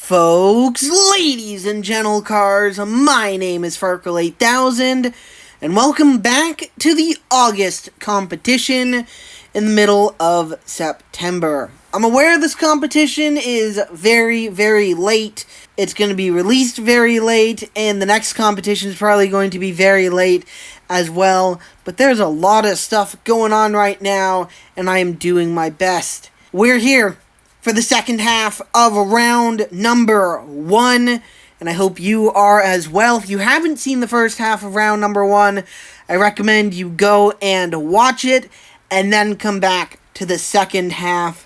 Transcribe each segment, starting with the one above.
folks, ladies and gentle cars, my name is Farkle8000, and welcome back to the August competition in the middle of September. I'm aware this competition is very, very late. It's going to be released very late, and the next competition is probably going to be very late as well, but there's a lot of stuff going on right now, and I am doing my best. We're here for the second half of round number 1, and I hope you are as well. If you haven't seen the first half of round number 1, I recommend you go and watch it, and then come back to the second half.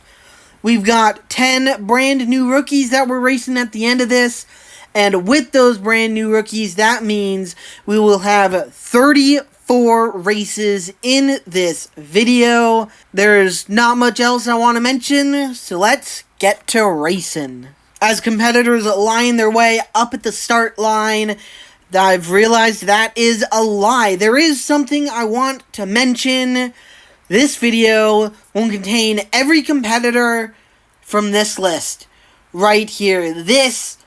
We've got 10 brand new rookies that we're racing at the end of this, and with those brand new rookies, that means we will have 34 races in this video. There's not much else I want to mention, so let's get to racing. As competitors line their way up at the start line, I've realized that is a lie. There is something I want to mention. This video will contain every competitor from this list right here. This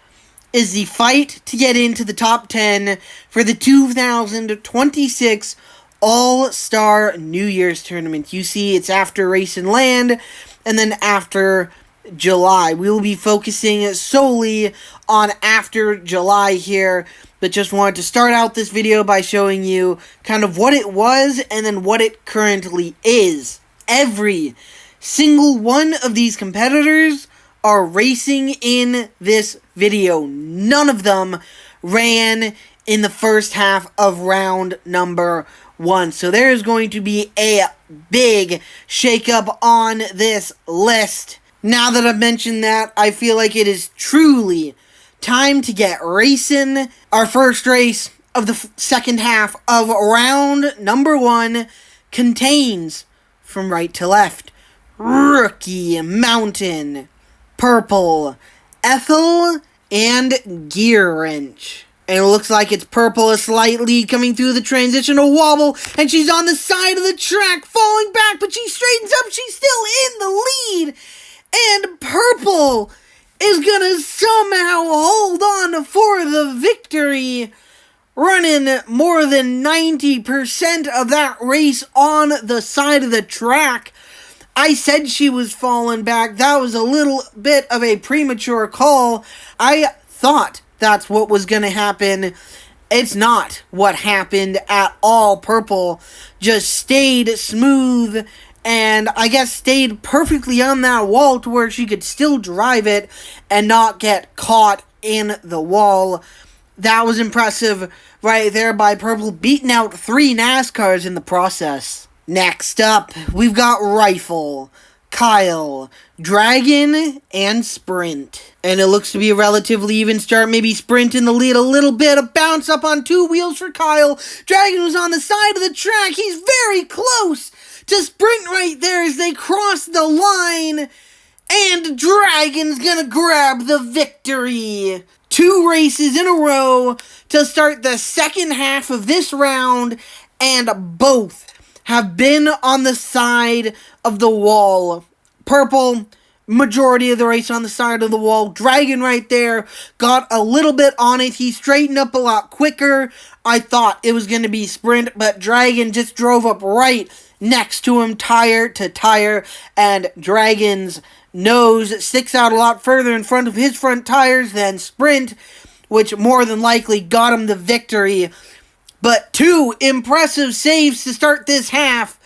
is the fight to get into the top 10 for the 2026 All-Star New Year's Tournament. You see, it's after Race and Land, and then after July. We will be focusing solely on after July here, but just wanted to start out this video by showing you kind of what it was and then what it currently is. Every single one of these competitors are racing in this video. None of them ran in the first half of round number 1. So there is going to be a big shakeup on this list. Now that I've mentioned that, I feel like it is truly time to get racing. Our first race of the second half of round number 1 contains, from right to left, Rookie Mountain, Purple, Ethel, and Gear Wrench. And it looks like it's Purple is slightly coming through the transitional wobble, and she's on the side of the track, falling back, but she straightens up, she's still in the lead, and Purple is gonna somehow hold on for the victory, running more than 90% of that race on the side of the track. I said she was falling back. That was a little bit of a premature call. I thought that's what was going to happen. It's not what happened at all. Purple just stayed smooth and I guess stayed perfectly on that wall to where she could still drive it and not get caught in the wall. That was impressive right there by Purple, beating out 3 NASCARs in the process. Next up, we've got Rifle, Kyle, Dragon, and Sprint. And it looks to be a relatively even start. Maybe Sprint in the lead a little bit. A bounce up on 2 wheels for Kyle. Dragon was on the side of the track. He's very close to Sprint right there as they cross the line. And Dragon's gonna grab the victory. 2 races in a row to start the second half of this round. And both have been on the side of the wall. Purple, majority of the race on the side of the wall. Dragon right there, got a little bit on it. He straightened up a lot quicker. I thought it was going to be Sprint, but Dragon just drove up right next to him, tire to tire, and Dragon's nose sticks out a lot further in front of his front tires than Sprint, which more than likely got him the victory. But 2 impressive saves to start this half,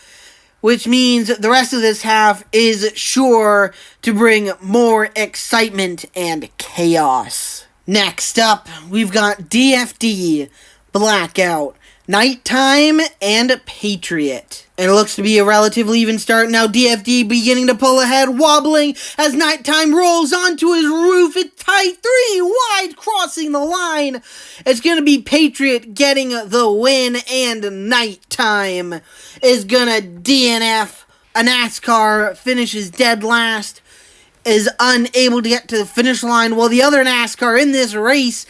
which means the rest of this half is sure to bring more excitement and chaos. Next up, we've got DFD, Blackout, Nighttime, and Patriot. And it looks to be a relatively even start. Now DFD beginning to pull ahead, wobbling as Nighttime rolls onto his roof. It's tight, 3 wide, crossing the line. It's going to be Patriot getting the win, and Nighttime is going to DNF. A NASCAR finishes dead last, is unable to get to the finish line, while the other NASCAR in this race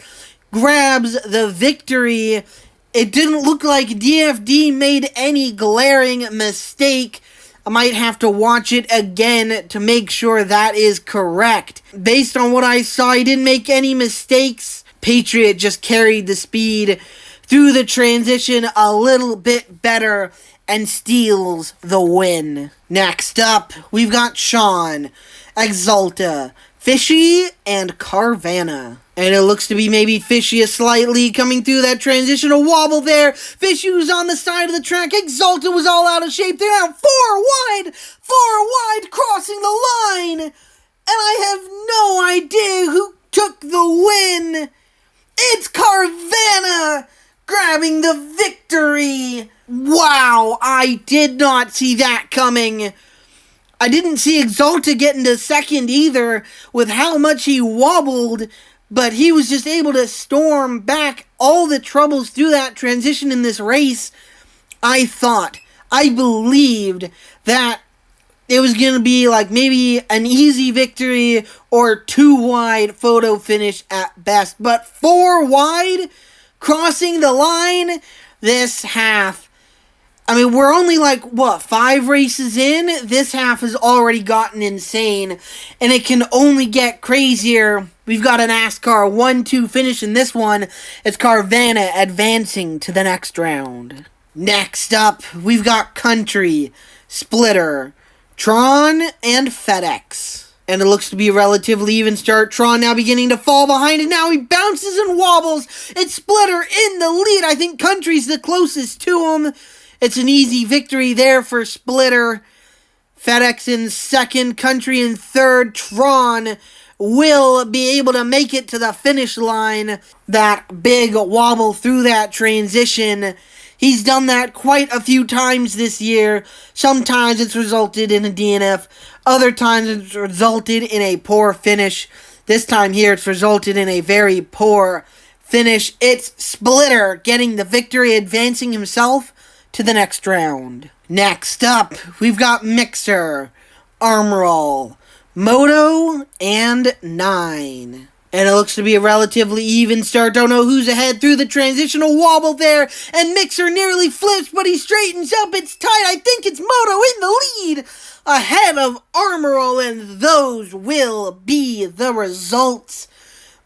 grabs the victory. It didn't look like DFD made any glaring mistake I might have to watch it again to make sure that is correct. Based on what I saw, he didn't make any mistakes. Patriot just carried the speed through the transition a little bit better and steals the win. Next up, we've got Sean, Exalta, Fishy, and Carvana. And it looks to be maybe Fishy is slightly coming through that transitional wobble there. Fishy was on the side of the track. Exalta was all out of shape. They're now four wide, crossing the line. And I have no idea who took the win. It's Carvana grabbing the victory. Wow, I did not see that coming. I didn't see Exalta get into second either with how much he wobbled, but he was just able to storm back all the troubles through that transition in this race. I believed that it was going to be like maybe an easy victory or 2 wide photo finish at best. But 4 wide, crossing the line this half. I mean, we're only 5 races in? This half has already gotten insane, and it can only get crazier. We've got a NASCAR 1-2 finish in this one. It's Carvana advancing to the next round. Next up, we've got Country, Splitter, Tron, and FedEx. And it looks to be a relatively even start. Tron now beginning to fall behind, and now he bounces and wobbles. It's Splitter in the lead. I think Country's the closest to him. It's an easy victory there for Splitter. FedEx in second, Country in third. Tron will be able to make it to the finish line. That big wobble through that transition. He's done that quite a few times this year. Sometimes it's resulted in a DNF. Other times it's resulted in a poor finish. This time here it's resulted in a very poor finish. It's Splitter getting the victory, advancing himself to the next round. Next up, we've got Mixer, Armorall, Moto, and 9. And it looks to be a relatively even start. Don't know who's ahead through the transitional wobble there. And Mixer nearly flips, but he straightens up. It's tight. I think it's Moto in the lead ahead of Armorall, and those will be the results.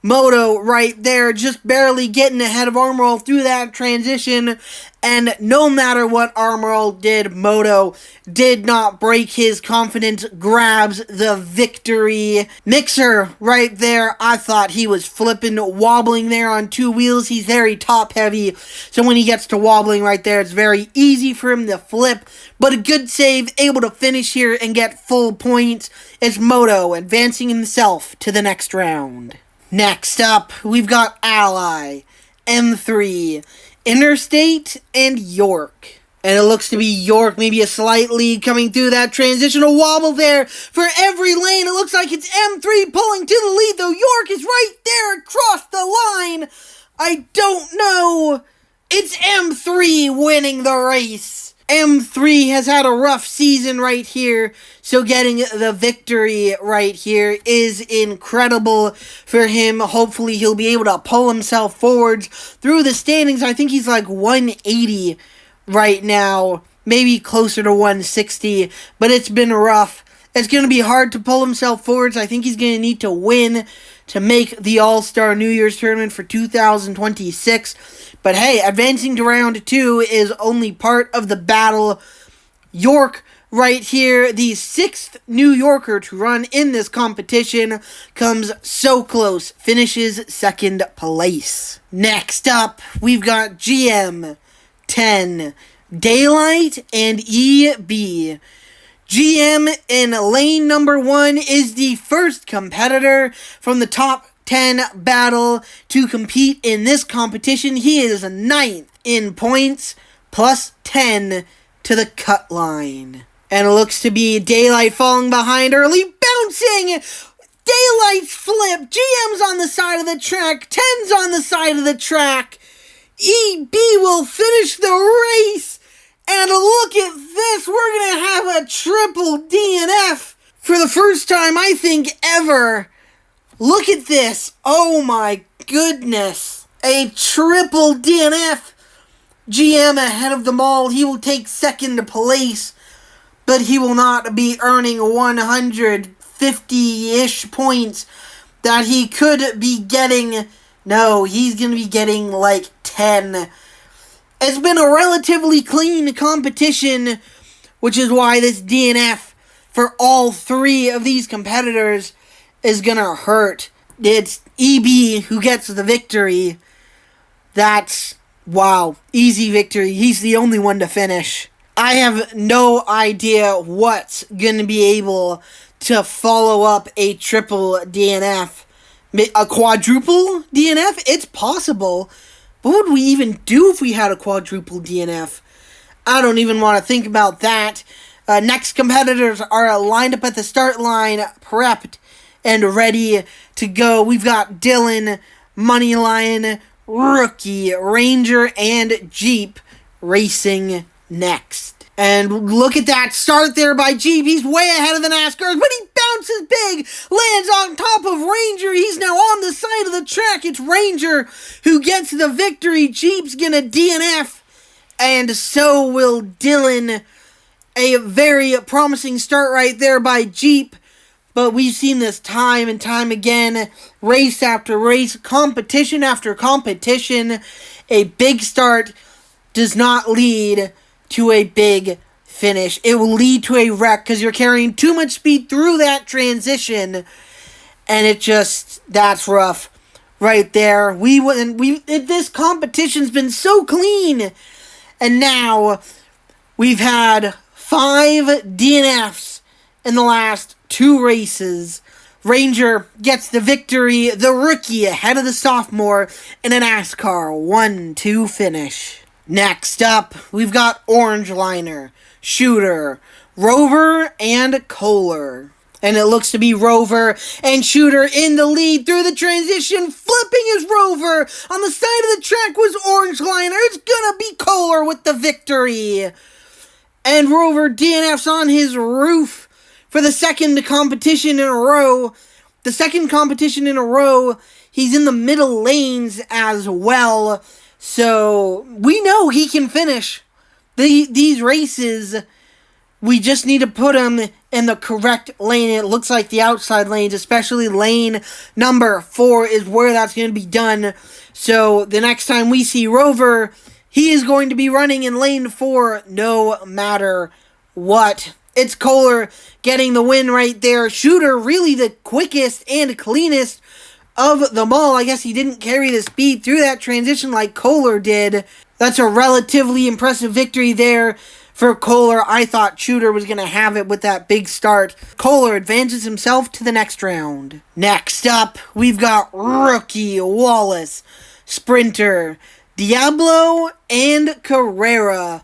Moto right there, just barely getting ahead of Armorall through that transition. And no matter what Armorall did, Moto did not break his confidence, grabs the victory. Mixer right there, I thought he was flipping, wobbling there on 2 wheels. He's very top heavy, so when he gets to wobbling right there, it's very easy for him to flip. But a good save, able to finish here and get full points. It's Moto advancing himself to the next round. Next up, we've got Ally, M3, Interstate, and York. And it looks to be York, maybe a slight lead coming through that transitional wobble there for every lane. It looks like it's M3 pulling to the lead, though York is right there across the line. I don't know. It's M3 winning the race. M3 has had a rough season right here, so getting the victory right here is incredible for him. Hopefully he'll be able to pull himself forwards through the standings. I think he's like 180 right now, maybe closer to 160, but it's been rough. It's going to be hard to pull himself forwards. I think he's going to need to win to make the All-Star New Year's Tournament for 2026. But hey, advancing to round 2 is only part of the battle. York right here, the 6th New Yorker to run in this competition, comes so close, finishes second place. Next up, we've got GM, 10, Daylight, and EB. GM in lane number 1 is the first competitor from the top 10 battle to compete in this competition. He is 9th in points, plus 10 to the cut line. And it looks to be Daylight falling behind early, bouncing! Daylight's flip, GM's on the side of the track, 10's on the side of the track. EB will finish the race! And look at this, we're going to have a triple DNF for the first time, I think, ever. Look at this. Oh my goodness. A triple DNF. GM ahead of them all. He will take second place. but he will not be earning 150-ish points that he could be getting. No, he's going to be getting like 10. It's been a relatively clean competition, which is why this DNF for all three of these competitors is going to hurt. It's EB who gets the victory. That's, wow, easy victory. He's the only one to finish. I have no idea what's going to be able to follow up a triple DNF. A quadruple DNF? It's possible. What would we even do if we had a quadruple DNF? I don't even want to think about that. Next competitors are lined up at the start line, prepped and ready to go. We've got Dylan, Moneyline, Rookie, Ranger, and Jeep racing next. And look at that start there by Jeep. He's way ahead of the NASCARs, but he bounces big, lands on top of Ranger. He's now on the side of the track. It's Ranger who gets the victory. Jeep's gonna DNF, and so will Dylan. A very promising start right there by Jeep, but we've seen this time and time again, race after race, competition after competition. A big start does not lead to a big finish. It will lead to a wreck because you're carrying too much speed through that transition, and that's rough right there. This competition's been so clean, and now we've had 5 DNFs in the last 2 races. Ranger gets the victory, the rookie ahead of the sophomore in a NASCAR 1-2 finish. Next up, we've got Orange Liner, Shooter, Rover, and Kohler. And it looks to be Rover and Shooter in the lead through the transition. Flipping his Rover on the side of the track was Orange Liner. It's gonna be Kohler with the victory. And Rover DNFs on his roof for the second competition in a row. The second competition in a row, he's in the middle lanes as well. So, we know he can finish these races. We just need to put him in the correct lane. It looks like the outside lanes, especially lane number 4, is where that's going to be done. So, the next time we see Rover, he is going to be running in lane 4 no matter what. It's Kohler getting the win right there. Shooter really the quickest and cleanest of them all. I guess he didn't carry the speed through that transition like Kohler did. That's a relatively impressive victory there for Kohler. I thought Shooter was going to have it with that big start. Kohler advances himself to the next round. Next up, we've got Rookie, Wallace, Sprinter, Diablo, and Carrera.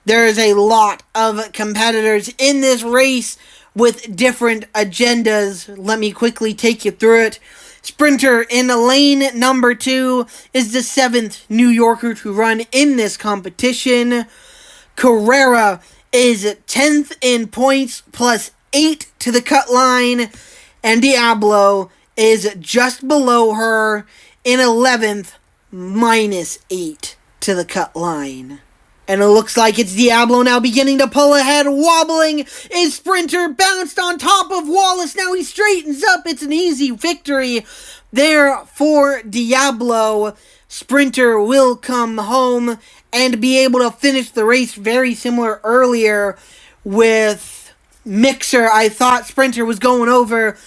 There is a lot of competitors in this race with different agendas. Let me quickly take you through it. Sprinter in lane number 2 is the 7th New Yorker to run in this competition. Carrera is 10th in points plus 8 to the cut line. And Diablo is just below her in 11th minus 8 to the cut line. And it looks like it's Diablo now beginning to pull ahead, wobbling. Is Sprinter bounced on top of Wallace. Now he straightens up. It's an easy victory there for Diablo. Sprinter will come home and be able to finish the race very similar earlier with Mixer. I thought Sprinter was going over,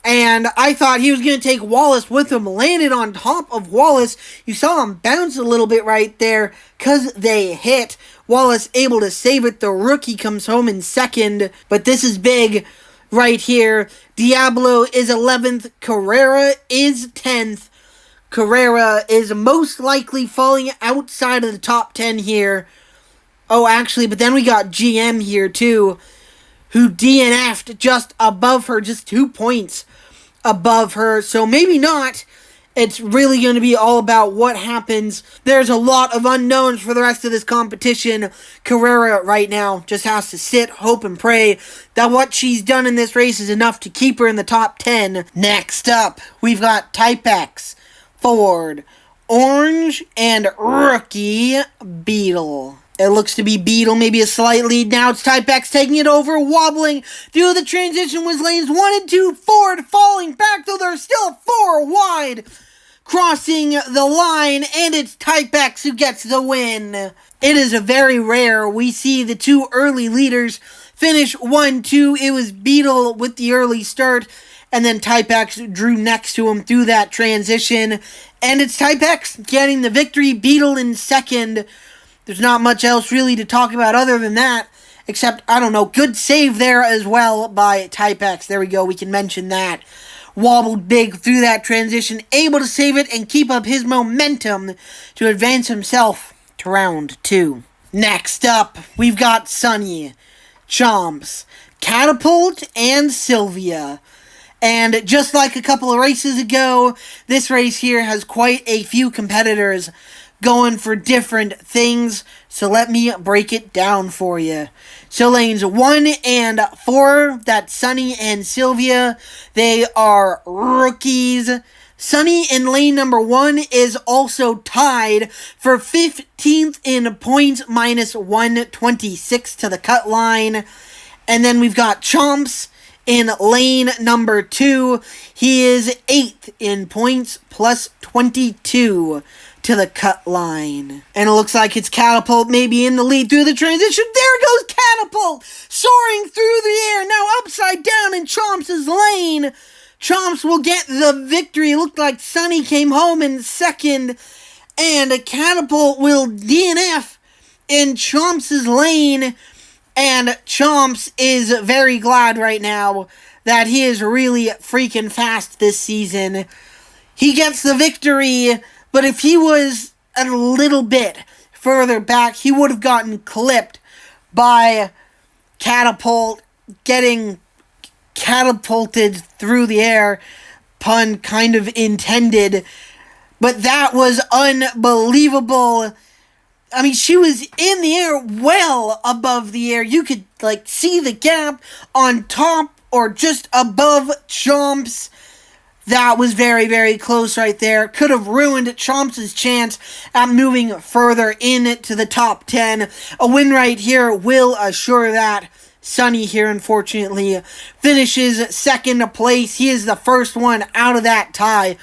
and I thought he was going to take Wallace with him. Landed on top of Wallace. You saw him bounce a little bit right there because they hit. Wallace able to save it. The rookie comes home in second. But this is big right here. Diablo is 11th. Carrera is 10th. Carrera is most likely falling outside of the top 10 here. Oh, actually, but then we got GM here too, who DNF'd just above her, just 2 points above her. So maybe not. It's really going to be all about what happens. There's a lot of unknowns for the rest of this competition. Carrera right now just has to sit, hope, and pray that what she's done in this race is enough to keep her in the top 10. Next up, we've got Type X, Ford, Orange, and Rookie Beetle. It looks to be Beetle, maybe a slight lead. Now it's Typex taking it over, wobbling through the transition with lanes 1 and 2 forward, falling back, though they're still 4 wide. Crossing the line, and it's Typex who gets the win. It is a very rare we see the two early leaders finish 1-2. It was Beetle with the early start, and then Typex drew next to him through that transition. And it's Typex getting the victory, Beetle in second. There's not much else really to talk about other than that, except, I don't know, good save there as well by Typex. There we go, we can mention that. Wobbled big through that transition, able to save it and keep up his momentum to advance himself to round 2. Next up, we've got Sunny, Chomps, Catapult, and Sylvia. And just like a couple of races ago, this race here has quite a few competitors going for different things, so let me break it down for you. So lanes 1 and 4, that's Sunny and Sylvia, they are rookies. Sunny in lane number 1 is also tied for 15th in points, minus 126 to the cut line. And then we've got Chomps in lane number 2. He is 8th in points, plus 22 to the cut line. And it looks like it's Catapult maybe in the lead through the transition. There goes Catapult! Soaring through the air, now upside down in Chomps' lane. Chomps will get the victory. It looked like Sunny came home in second. And a Catapult will DNF in Chomps' lane. And Chomps is very glad right now that he is really freaking fast this season. He gets the victory, but if he was a little bit further back, he would have gotten clipped by Catapult, getting catapulted through the air. Pun kind of intended. But that was unbelievable. I mean, she was in the air, well above the air. You could, see the gap on top or just above Chomps. That was very, very close right there. Could have ruined Chomps' chance at moving further into the top 10. A win right here will assure that. Sunny here, unfortunately, finishes second place. He is the first one out of that tie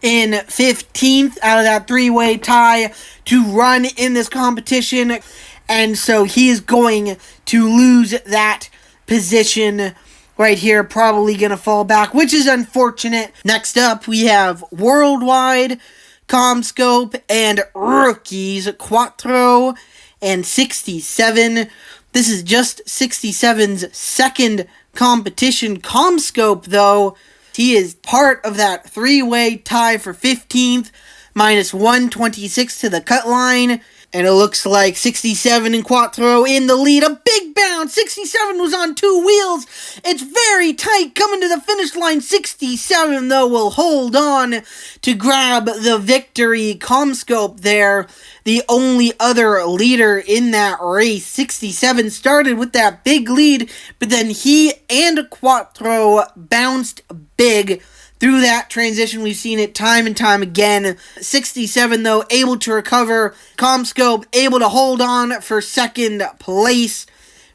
in 15th, out of that three-way tie, to run in this competition. And so he is going to lose that position right here, probably going to fall back, which is unfortunate. Next up, we have Worldwide, Comscope, and Rookies, Quattro, and 67. This is just 67's second competition. Comscope, though, he is part of that three-way tie for 15th, minus 126 to the cut line. And it looks like 67 and Quattro in the lead. A big bounce. 67 was on two wheels. It's very tight coming to the finish line. 67, though, will hold on to grab the victory. Comscope there, the only other leader in that race. 67 started with that big lead, but then he and Quattro bounced big through that transition. We've seen it time and time again. 67, though, able to recover. Comscope able to hold on for second place,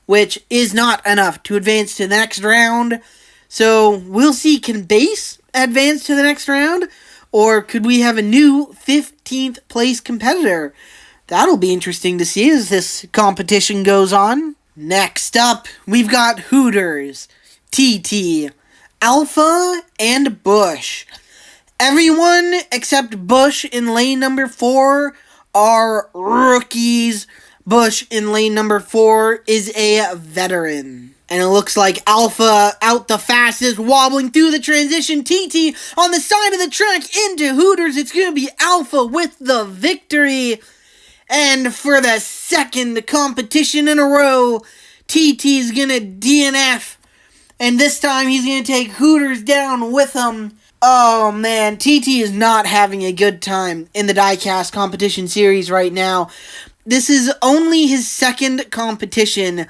which is not enough to advance to the next round. So we'll see, can Base advance to the next round? Or could we have a new 15th place competitor? That'll be interesting to see as this competition goes on. Next up, we've got Hooters, TT, Alpha, and Bush. Everyone except Bush in lane number 4 are rookies. Bush in lane number 4 is a veteran. And it looks like Alpha out the fastest, wobbling through the transition. TT on the side of the track into Hooters. It's going to be Alpha with the victory. And for the second competition in a row, TT's going to DNF. And this time he's going to take Hooters down with him. Oh man, TT is not having a good time in the diecast competition series right now. This is only his second competition,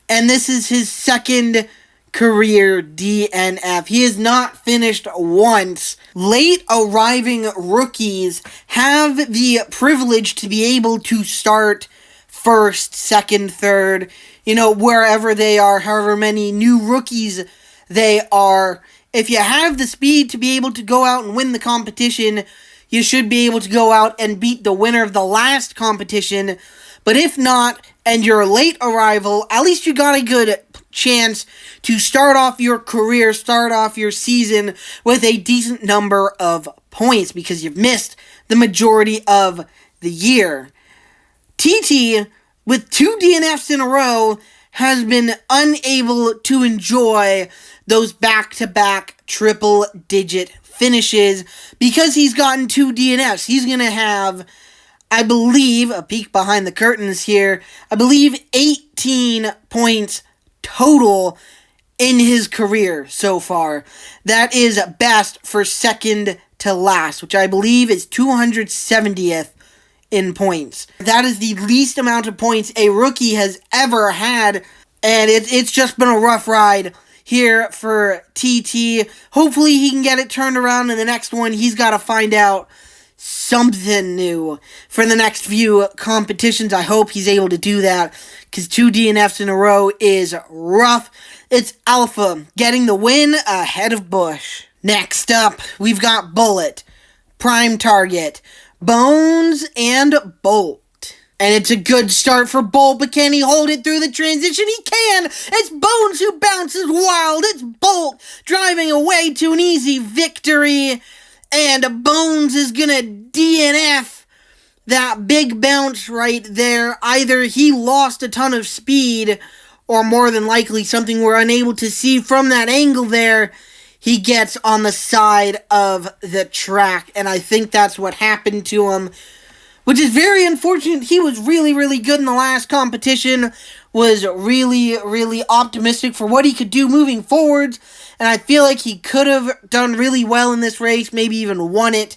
and this is his second career DNF. He has not finished once. Late arriving rookies have the privilege to be able to start first, second, third, wherever they are, however many new rookies they are. If you have the speed to be able to go out and win the competition, you should be able to go out and beat the winner of the last competition. But if not, and you're a late arrival, at least you got a good chance to start off your career, start off your season with a decent number of points because you've missed the majority of the year. TT, with 2 DNFs in a row, has been unable to enjoy those back-to-back triple-digit finishes because he's gotten 2 DNFs. He's going to have, I believe, a peek behind the curtains here, 18 points total in his career so far. That is best for second to last, which I believe is 270th in points. That is the least amount of points a rookie has ever had, and it's just been a rough ride here for TT. Hopefully he can get it turned around in the next one. He's got to find out something new for the next few competitions. I hope he's able to do that because 2 DNFs in a row is rough. It's Alpha getting the win ahead of Bush. Next up, we've got Bullet, Prime Target, Bones, and Bolt. And it's a good start for Bolt, but can he hold it through the transition? He can! It's Bones who bounces wild. It's Bolt driving away to an easy victory. And Bones is gonna DNF that big bounce right there. Either he lost a ton of speed, or more than likely something we're unable to see from that angle there. He gets on the side of the track, and I think that's what happened to him, which is very unfortunate. He was really, really good in the last competition, was really, really optimistic for what he could do moving forward, and I feel like he could have done really well in this race, maybe even won it,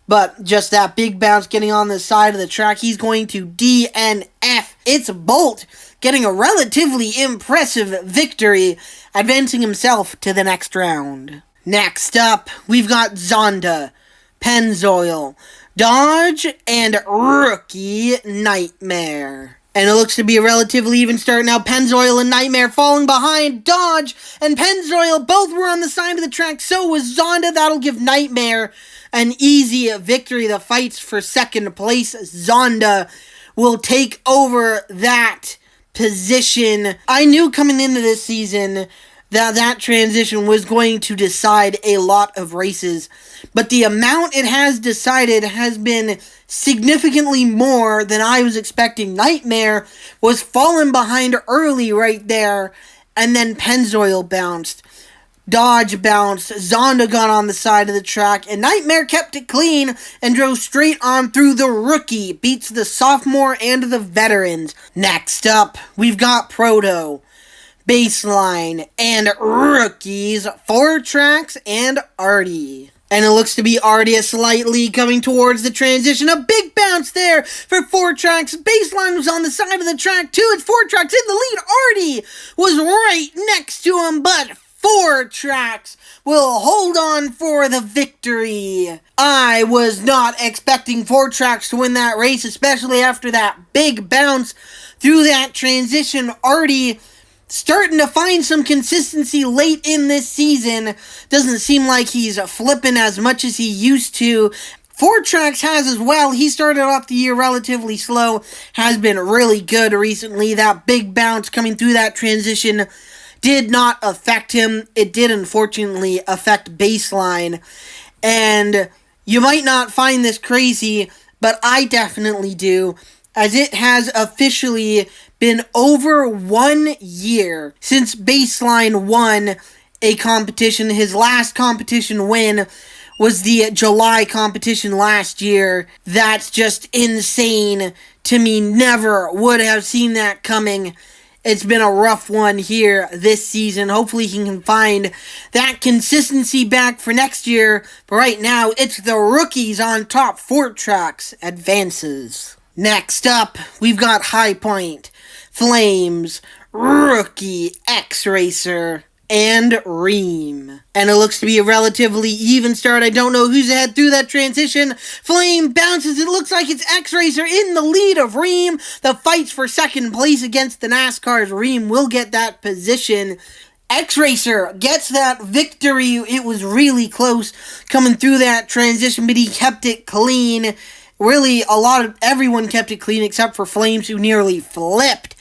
but just that big bounce getting on the side of the track, he's going to DNF. It's Bolt getting a relatively impressive victory, advancing himself to the next round. Next up, we've got Zonda, Pennzoil, Dodge, and Rookie Nightmare. And it looks to be a relatively even start now. Pennzoil and Nightmare falling behind. Dodge and Pennzoil both were on the side of the track. So was Zonda. That'll give Nightmare an easy victory. The fights for second place. Zonda will take over that position. I knew coming into this season that transition was going to decide a lot of races, but the amount it has decided has been significantly more than I was expecting. Nightmare was falling behind early right there, and then Pennzoil bounced. Dodge bounced, Zonda got on the side of the track, and Nightmare kept it clean and drove straight on through the rookie, beats the sophomore and the veterans. Next up, we've got Proto, Baseline, and Rookies, 4 Tracks, and Artie. And it looks to be Artie slightly coming towards the transition. A big bounce there for 4 Tracks. Baseline was on the side of the track too. It's 4 Tracks in the lead. Artie was right next to him, but 4 Tracks will hold on for the victory. I was not expecting 4 Tracks to win that race, especially after that big bounce through that transition. Artie starting to find some consistency late in this season. Doesn't seem like he's flipping as much as he used to. 4 Tracks has as well. He started off the year relatively slow, has been really good recently. That big bounce coming through that transition did not affect him. It did unfortunately affect Baseline. And you might not find this crazy, but I definitely do, as it has officially been over 1 year since Baseline won a competition. His last competition win was the July competition last year. That's just insane to me. Never would have seen that coming. It's been a rough one here this season. Hopefully he can find that consistency back for next year. But right now, it's the rookies on top. 4 Tracks advances. Next up, we've got High Point, Flames, Rookie, X-Racer, and Ream. And it looks to be a relatively even start. I don't know who's ahead through that transition. Flame bounces. It looks like it's X-Racer in the lead of Ream. The fight's for second place against the NASCAR's Ream will get that position. X-Racer gets that victory. It was really close coming through that transition, but he kept it clean. Really, everyone kept it clean except for Flames, who nearly flipped.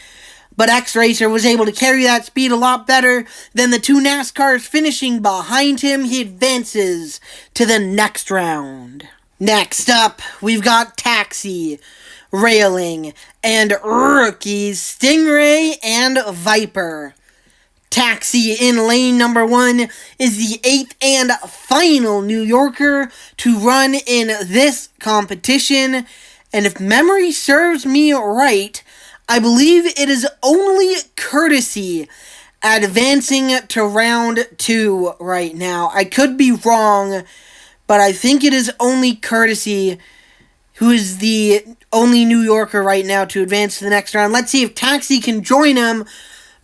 But X-Racer was able to carry that speed a lot better than the two NASCARs finishing behind him. He advances to the next round. Next up, we've got Taxi, Railing, and rookies Stingray and Viper. Taxi in lane number 1 is the 8th and final New Yorker to run in this competition. And if memory serves me right, I believe it is only Courtesy advancing to round 2 right now. I could be wrong, but I think it is only Courtesy who is the only New Yorker right now to advance to the next round. Let's see if Taxi can join him.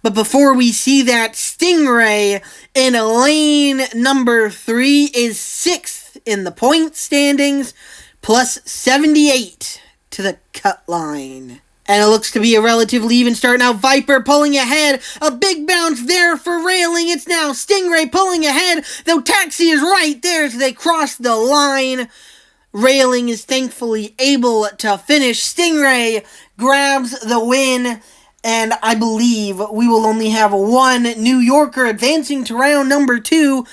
But before we see that, Stingray in lane number 3 is 6th in the point standings, plus 78 to the cut line. And it looks to be a relatively even start now. Viper pulling ahead. A big bounce there for Railing. It's now Stingray pulling ahead, though Taxi is right there as they cross the line. Railing is thankfully able to finish. Stingray grabs the win. And I believe we will only have one New Yorker advancing to round number 2.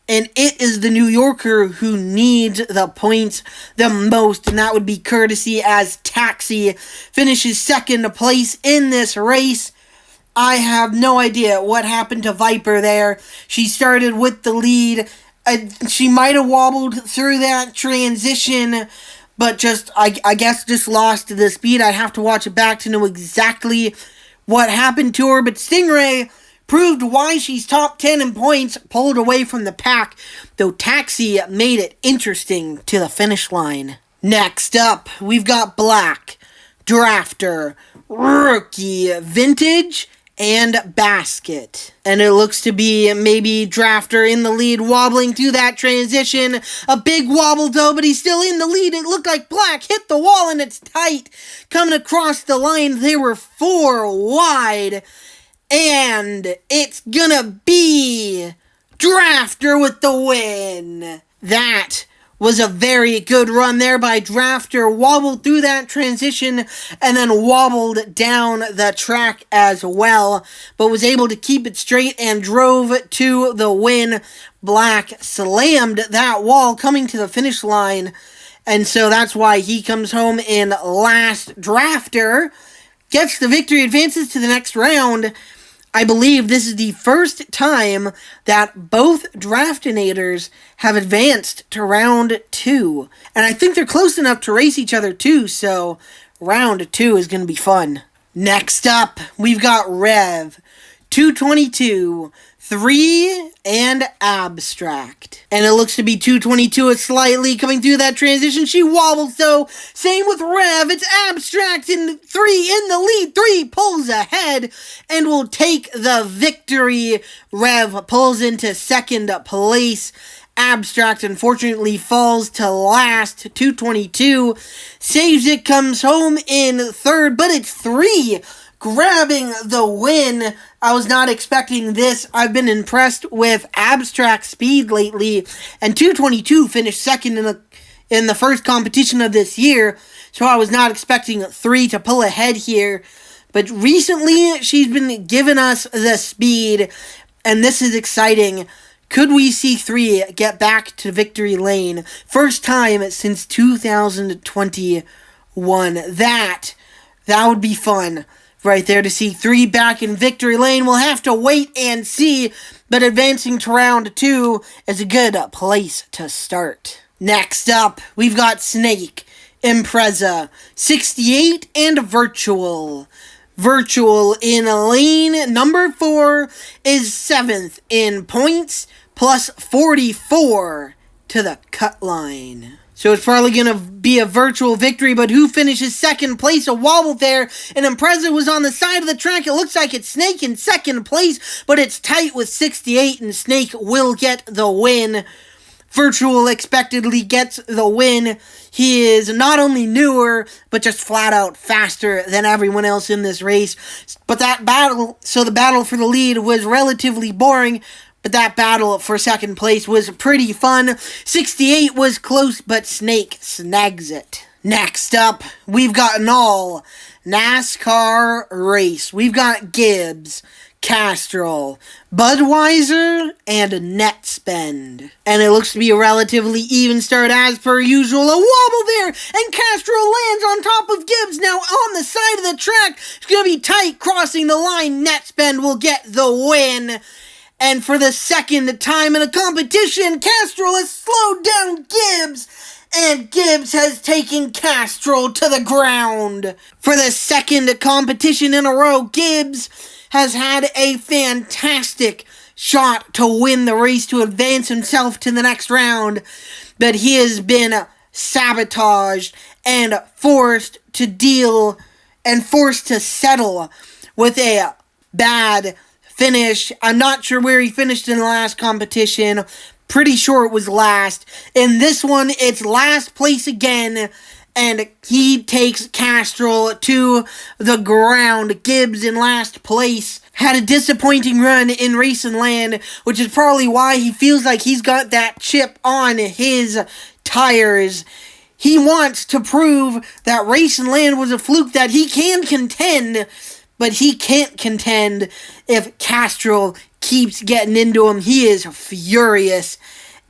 And it is the New Yorker who needs the points the most. And that would be Courtesy, as Taxi finishes second place in this race. I have no idea what happened to Viper there. She started with the lead. She might have wobbled through that transition, but I guess just lost the speed. I'd have to watch it back to know exactly what happened to her. But Stingray proved why she's top 10 in points, pulled away from the pack, though Taxi made it interesting to the finish line. Next up, we've got Black, Drafter, Rookie, Vintage, and Basket. And it looks to be maybe Drafter in the lead, wobbling through that transition. A big wobble though, but he's still in the lead. It looked like Black hit the wall and it's tight. Coming across the line, they were 4 wide. And it's gonna be Drafter with the win. That was a very good run there by Drafter. Wobbled through that transition and then wobbled down the track as well, but was able to keep it straight and drove to the win. Black slammed that wall coming to the finish line, and so that's why he comes home in last. Drafter gets the victory, advances to the next round. I believe this is the first time that both Draftinators have advanced to round 2. And I think they're close enough to race each other too, so round 2 is going to be fun. Next up, we've got Rev, 222, 3, and Abstract. And it looks to be 222 is slightly coming through that transition. She wobbles though. Same with Rev. It's Abstract in 3 in the lead. 3 pulls ahead and will take the victory. Rev pulls into second place. Abstract unfortunately falls to last. 222 saves it, comes home in third, but it's 3 grabbing the win. I was not expecting this. I've been impressed with Abstract speed lately, and 222 finished second in the first competition of this year, so I was not expecting 3 to pull ahead here. But recently, she's been giving us the speed, and this is exciting. Could we see 3 get back to victory lane? First time since 2021. That would be fun right there to see 3 back in victory lane. We'll have to wait and see, but advancing to round 2 is a good place to start. Next up, we've got Snake, Impreza, 68, and Virtual. Virtual in lane number 4 is 7th in points, plus 44 to the cut line. So it's probably going to be a virtual victory, but who finishes second place? A wobble there, and Impreza was on the side of the track. It looks like it's Snake in second place, but it's tight with 68, and Snake will get the win. Virtual expectedly gets the win. He is not only newer, but just flat out faster than everyone else in this race. But the battle for the lead was relatively boring, but that battle for second place was pretty fun. 68 was close, but Snake snags it. Next up, we've got an all NASCAR race. We've got Gibbs, Castrol, Budweiser, and Netspend. And it looks to be a relatively even start as per usual. A wobble there, and Castrol lands on top of Gibbs. Now on the side of the track, it's going to be tight crossing the line. Netspend will get the win. And for the second time in a competition, Castrol has slowed down Gibbs, and Gibbs has taken Castrol to the ground. For the second competition in a row, Gibbs has had a fantastic shot to win the race to advance himself to the next round, but he has been sabotaged and forced to settle with a bad finish. I'm not sure where he finished in the last competition. Pretty sure it was last. In this one, it's last place again, and he takes Castrol to the ground. Gibbs in last place had a disappointing run in Race and Land, which is probably why he feels like he's got that chip on his tires. He wants to prove that Race and Land was a fluke, that he can contend, but he can't contend if Castrol keeps getting into him. He is furious,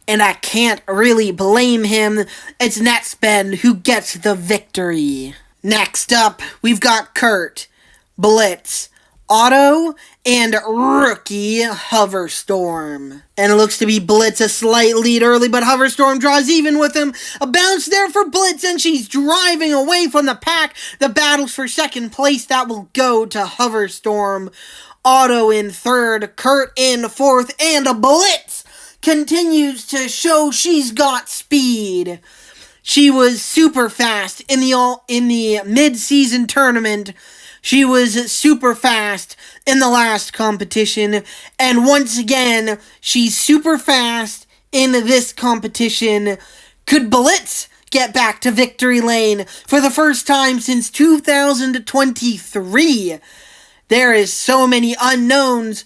and I can't really blame him. It's Netspend who gets the victory. Next up, we've got Kurt, Blitz, Otto, and Rookie Hoverstorm. And it looks to be Blitz a slight lead early, but Hoverstorm draws even with him. A bounce there for Blitz, and she's driving away from the pack. The battles for second place, that will go to Hoverstorm. Otto in third, Kurt in fourth, and a Blitz continues to show she's got speed. She was super fast in the mid-season tournament. She was super fast in the last competition, and once again, she's super fast in this competition. Could Blitz get back to victory lane for the first time since 2023? There is so many unknowns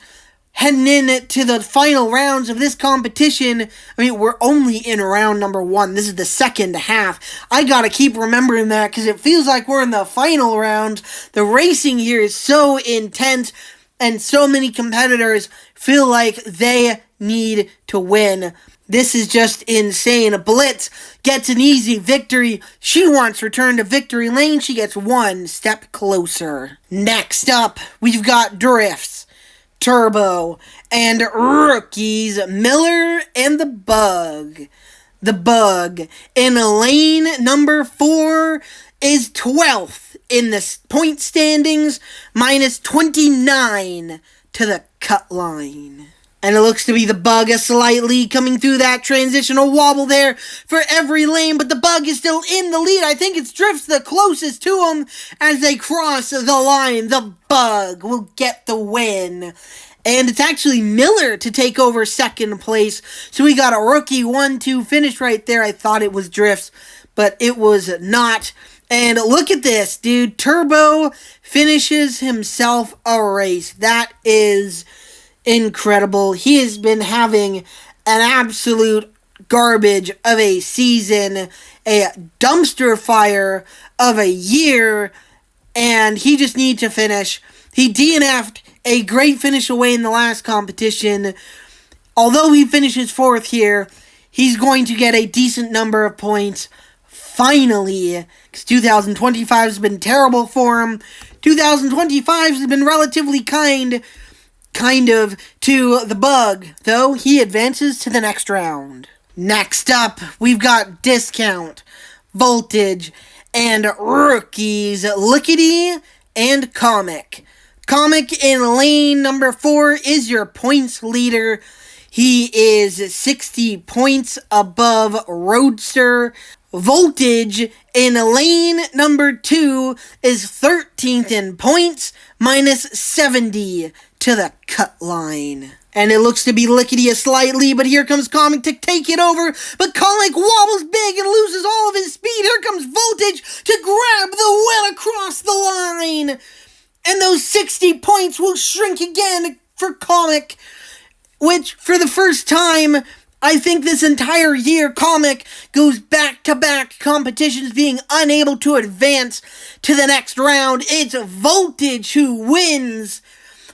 heading in to the final rounds of this competition. I mean, we're only in round number 1. This is the second half. I gotta keep remembering that because it feels like we're in the final round. The racing here is so intense, and so many competitors feel like they need to win. This is just insane. Blitz gets an easy victory. She wants return to victory lane. She gets one step closer. Next up, we've got Drifts, Turbo, and Rookies, Miller and the Bug. The Bug in lane number 4 is 12th in the point standings, minus 29 to the cut line. And it looks to be the Bug a slight lead coming through that transitional wobble there for every lane, but the Bug is still in the lead. I think it's Drifts the closest to him as they cross the line. The Bug will get the win. And it's actually Miller to take over second place. So we got a rookie 1-2 finish right there. I thought it was Drifts, but it was not. And look at this, dude. Turbo finishes himself a race. That is incredible. He has been having an absolute garbage of a season, a dumpster fire of a year, and he just needs to finish. He DNF'd a great finish away in the last competition. Although he finishes 4th here, he's going to get a decent number of points finally, because 2025 has been terrible for him. 2025 has been relatively kind of to the Bug, though he advances to the next round. Next up, we've got Discount, Voltage, and Rookies, Lickety, and Comic. Comic in lane number 4 is your points leader. He is 60 points above Roadster. Voltage in lane number 2 is 13th in points, minus 70 to the cut line. And it looks to be lickety a slightly, but here comes Comic to take it over. But Comic wobbles big and loses all of his speed. Here comes Voltage to grab the win across the line. And those 60 points will shrink again for Comic, which for the first time, I think this entire year, Comic goes back-to-back competitions being unable to advance to the next round. It's Voltage who wins.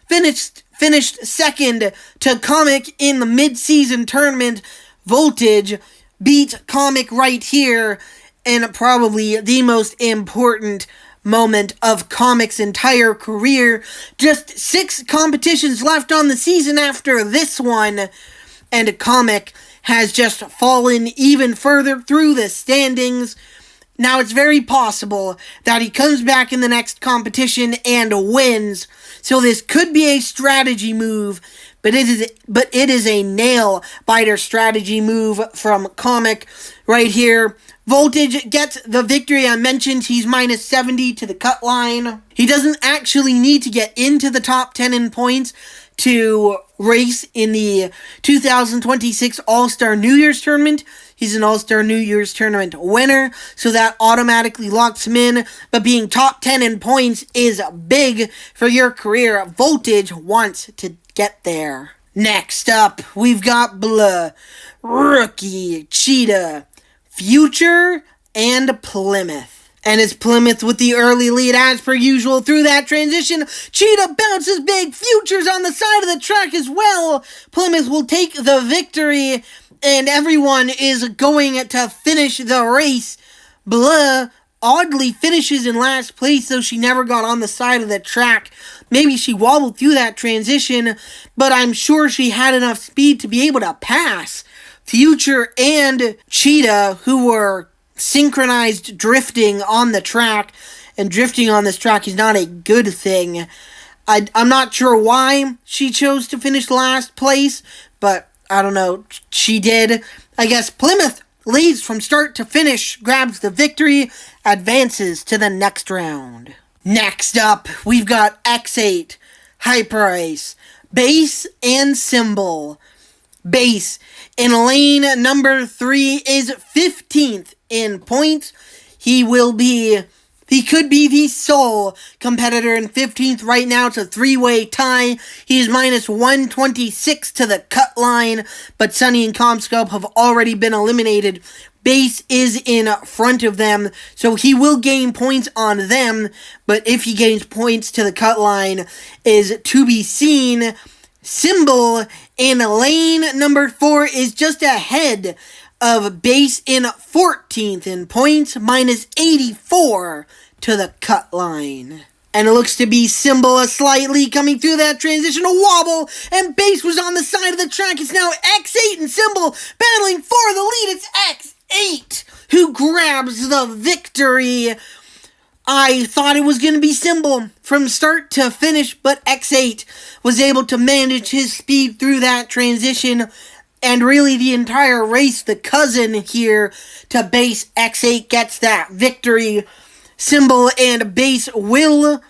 Finished second to Comic in the mid-season tournament. Voltage beat Comic right here, and probably the most important moment of Comic's entire career. Just 6 competitions left on the season after this one, and Comic has just fallen even further through the standings. Now, it's very possible that he comes back in the next competition and wins, so this could be a strategy move, but it is a nail-biter strategy move from Comic right here. Voltage gets the victory. I mentioned he's minus 70 to the cut line. He doesn't actually need to get into the top 10 in points to race in the 2026 All-Star New Year's Tournament. He's an All-Star New Year's Tournament winner, so that automatically locks him in. But being top 10 in points is big for your career. Voltage wants to get there. Next up, we've got Blah, Rookie, Cheetah, Future, and Plymouth. And it's Plymouth with the early lead as per usual through that transition. Cheetah bounces big. Future's on the side of the track as well. Plymouth will take the victory, and everyone is going to finish the race. Blah oddly finishes in last place, though she never got on the side of the track. Maybe she wobbled through that transition, but I'm sure she had enough speed to be able to pass Future and Cheetah, who were synchronized drifting on the track, and drifting on this track is not a good thing. I'm not sure why she chose to finish last place, but I don't know, she did. I guess Plymouth leads from start to finish, grabs the victory, advances to the next round. Next up, we've got X8, Hyperice, Base, and Symbol. Base in lane number 3 is 15th in points. He could be the sole competitor in 15th right now. It's a 3-way tie. He's minus 126 to the cut line, but Sunny and Comscope have already been eliminated. Base is in front of them, so he will gain points on them, but if he gains points to the cut line is to be seen. Symbol in lane number 4 is just ahead of Base in 14th in points, minus 84 to the cut line. And it looks to be Symbol slightly coming through that transitional wobble, and Base was on the side of the track. It's now X8 and Symbol battling for the lead. It's X8 who grabs the victory. I thought it was going to be Symbol from start to finish, but X8 was able to manage his speed through that transition, and really the entire race. The cousin here to Base, X8, gets that victory. Symbol and Base will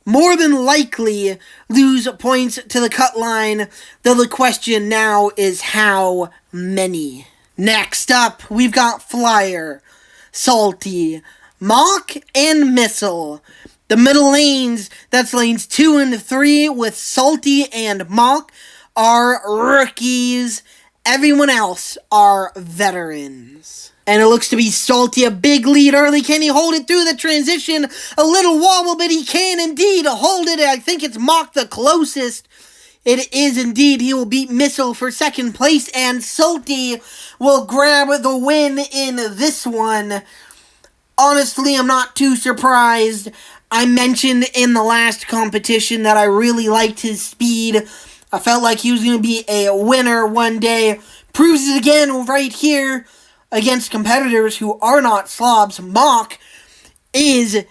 more than likely lose points to the cut line, though the question now is how many. Next up, we've got Flyer, Salty, Mach, and Missile. The middle lanes, that's lanes 2 and 3 with Salty and Mach, are rookies. Everyone else are veterans. And it looks to be Salty, a big lead early. Can he hold it through the transition? A little wobble, but he can indeed hold it. I think it's Mach the closest. It is indeed. He will beat Missile for second place, and Salty will grab the win in this one. Honestly, I'm not too surprised. I mentioned in the last competition that I really liked his speed. I felt like he was going to be a winner one day. Proves it again right here against competitors who are not slobs. Mach is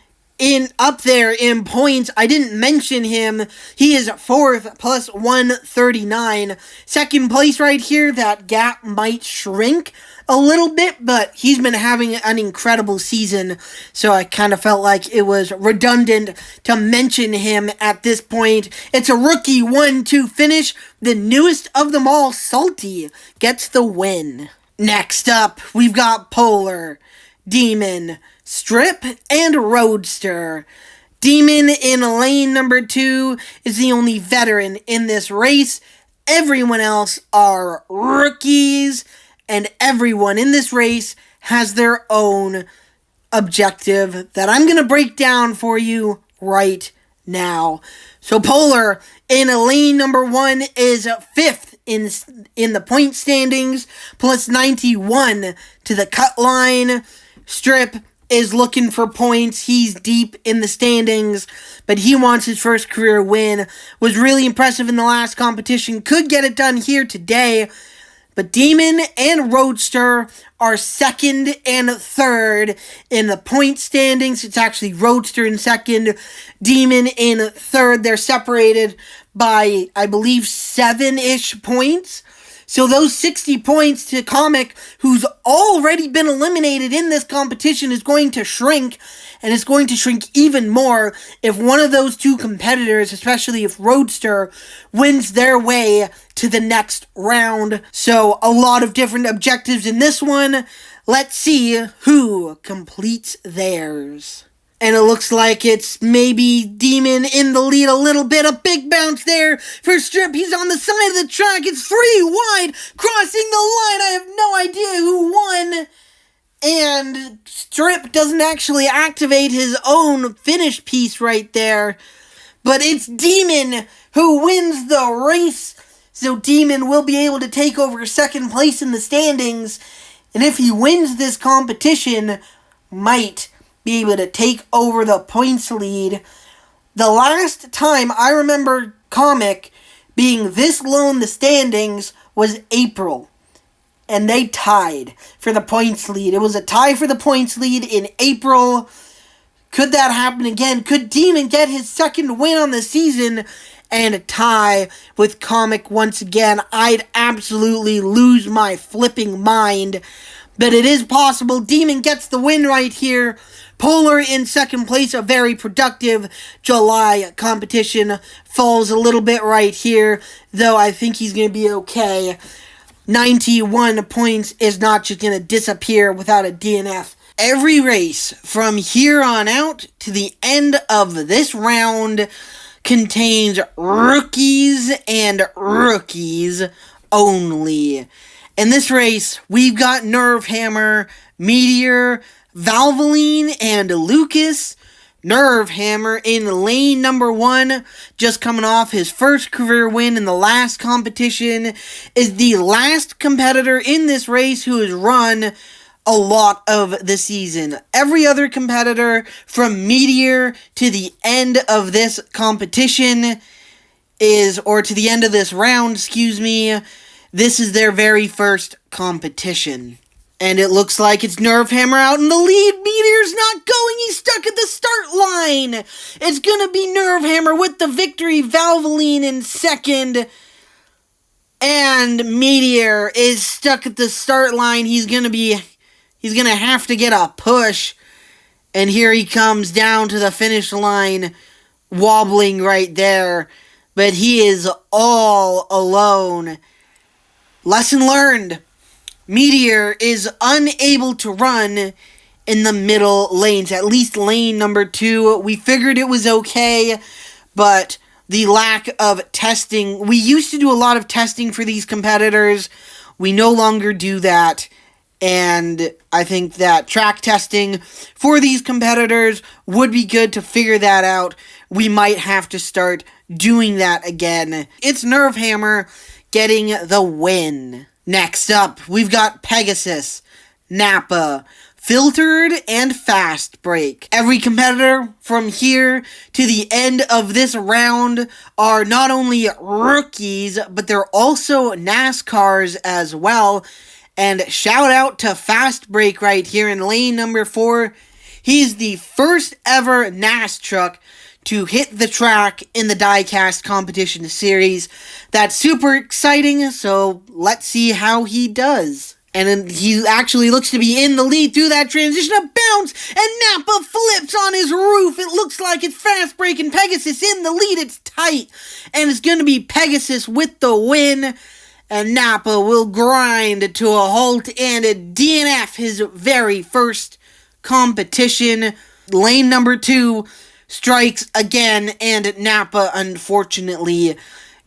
up there in points. I didn't mention him. He is 4th plus 139. Second place right here. That gap might shrink a little bit, but he's been having an incredible season, so I kind of felt like it was redundant to mention him at this point. It's a rookie 1-2 finish. The newest of them all, Salty, gets the win. Next up, we've got Polar, Demon, Strip, and Roadster. Demon in lane number 2 is the only veteran in this race. Everyone else are rookies, and everyone in this race has their own objective that I'm going to break down for you right now. So Polar in lane number 1 is 5th in the point standings, plus 91 to the cut line. Strip is looking for points. He's deep in the standings, but he wants his first career win. Was really impressive in the last competition. Could get it done here today. But Demon and Roadster are 2nd and 3rd in the point standings. It's actually Roadster in 2nd, Demon in 3rd. They're separated by, I believe, 7-ish points. So those 60 points to Comic, who's already been eliminated in this competition, is going to shrink, and it's going to shrink even more if one of those two competitors, especially if Roadster, wins their way to the next round. So a lot of different objectives in this one. Let's see who completes theirs. And it looks like it's maybe Demon in the lead a little bit. A big bounce there for Strip. He's on the side of the track. It's 3 wide, crossing the line. I have no idea who won. And Strip doesn't actually activate his own finish piece right there. But it's Demon who wins the race. So Demon will be able to take over 2nd place in the standings. And if he wins this competition, might be able to take over the points lead. The last time I remember Comic being this low in the standings was April. And they tied for the points lead. It was a tie for the points lead in April. Could that happen again? Could Demon get his 2nd win on the season and tie with Comic once again? I'd absolutely lose my flipping mind. But it is possible. Demon gets the win right here. Polar in 2nd place, a very productive July competition. Falls a little bit right here, though I think he's going to be okay. 91 points is not just going to disappear without a DNF. Every race from here on out to the end of this round contains rookies and rookies only. In this race, we've got Nerve Hammer, Meteor, Valvoline, and Lucas. Nerve Hammer in lane number 1, just coming off his first career win in the last competition, is the last competitor in this race who has run a lot of the season. Every other competitor from Meteor to the end of this competition or to the end of this round, this is their very first competition. And it looks like it's Nerve Hammer out in the lead. Meteor's not going. He's stuck at the start line. It's going to be Nerve Hammer with the victory. Valvoline in 2nd. And Meteor is stuck at the start line. He's going to have to get a push. And here he comes down to the finish line, wobbling right there. But he is all alone. Lesson learned. Meteor is unable to run in the middle lanes, at least lane number 2. We figured it was okay, but the lack of testing. We used to do a lot of testing for these competitors. We no longer do that, and I think that track testing for these competitors would be good to figure that out. We might have to start doing that again. It's Nerve Hammer getting the win. Next up, we've got Pegasus, Napa, Filtered, and Fast Break. Every competitor from here to the end of this round are not only rookies, but they're also NASCARs as well. And shout out to Fast Break right here in lane number 4. He's the first ever NAS truck to hit the track in the diecast competition series. That's super exciting, so let's see how he does. And then he actually looks to be in the lead through that transition. A bounce, and Napa flips on his roof. It looks like it's fast breaking. Pegasus in the lead. It's tight. And it's going to be Pegasus with the win. And Napa will grind to a halt and a DNF his very first competition. Lane number 2 strikes again, and Napa unfortunately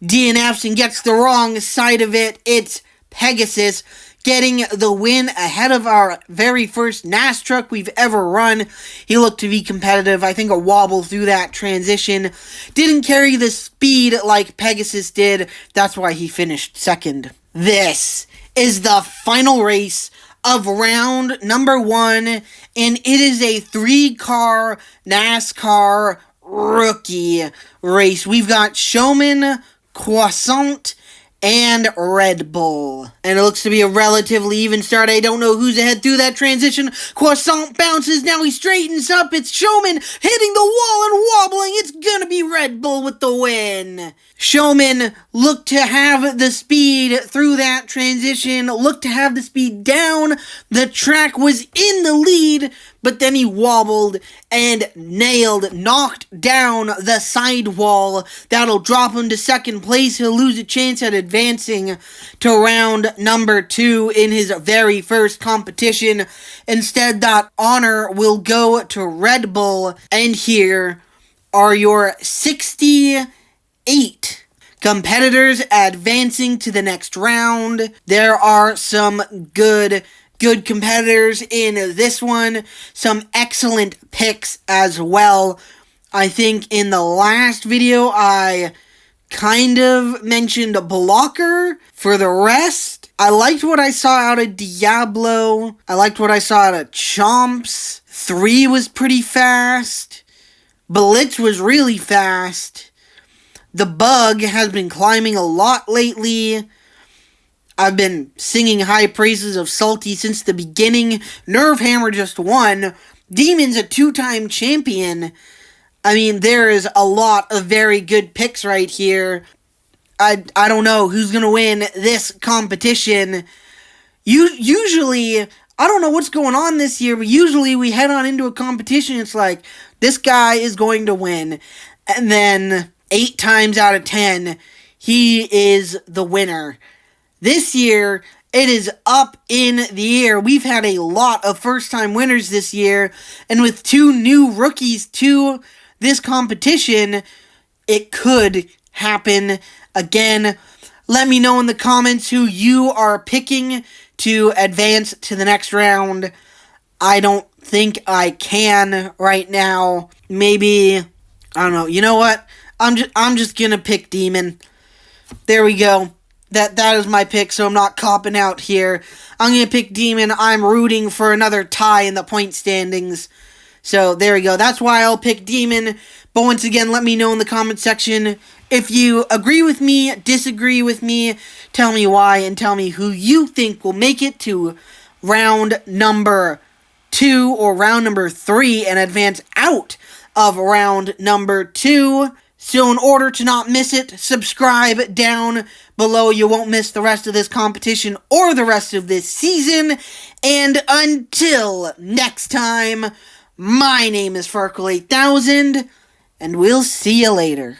DNFs and gets the wrong side of it. It's Pegasus getting the win ahead of our very first NAS truck we've ever run. He looked to be competitive. I think a wobble through that transition. Didn't carry the speed like Pegasus did. That's why he finished second. This is the final race of round number 1, and it is a 3-car NASCAR rookie race. We've got Showman, Croissant, and Red Bull. And it looks to be a relatively even start. I don't know who's ahead through that transition. Croissant bounces. Now he straightens up. It's Showman hitting the wall and wobbling. It's gonna be Red Bull with the win. Showman looked to have the speed through that transition. Looked to have the speed down. The track was in the lead, but then he wobbled and knocked down the sidewall. That'll drop him to second place. He'll lose a chance at advancing to round number 2 in his very first competition. Instead, that honor will go to Red Bull. And here are your 68 competitors advancing to the next round. There are some good competitors in this one. Some excellent picks as well. I think in the last video I kind of mentioned a blocker. For the rest, I liked what I saw out of Diablo. I liked what I saw out of Chomps. 3 was pretty fast. Blitz was really fast. The Bug has been climbing a lot lately. I've been singing high praises of Salty since the beginning. Nerve Hammer just won. Demon's a 2-time champion. I mean, there is a lot of very good picks right here. I don't know who's going to win this competition. Usually, I don't know what's going on this year, but usually we head on into a competition, it's like, this guy is going to win. And then 8 times out of 10, he is the winner. This year, it is up in the air. We've had a lot of first-time winners this year, and with 2 new rookies to this competition, it could happen again. Let me know in the comments who you are picking to advance to the next round. I don't think I can right now. Maybe, I don't know. You know what? I'm just gonna pick Demon. There we go. That is my pick, so I'm not copping out here. I'm going to pick Demon. I'm rooting for another tie in the point standings. So, there we go. That's why I'll pick Demon. But once again, let me know in the comment section if you agree with me, disagree with me, tell me why, and tell me who you think will make it to round number 2 or round number 3 and advance out of round number 2. So in order to not miss it, subscribe down below. You won't miss the rest of this competition or the rest of this season. And until next time, my name is Farkle8000, and we'll see you later.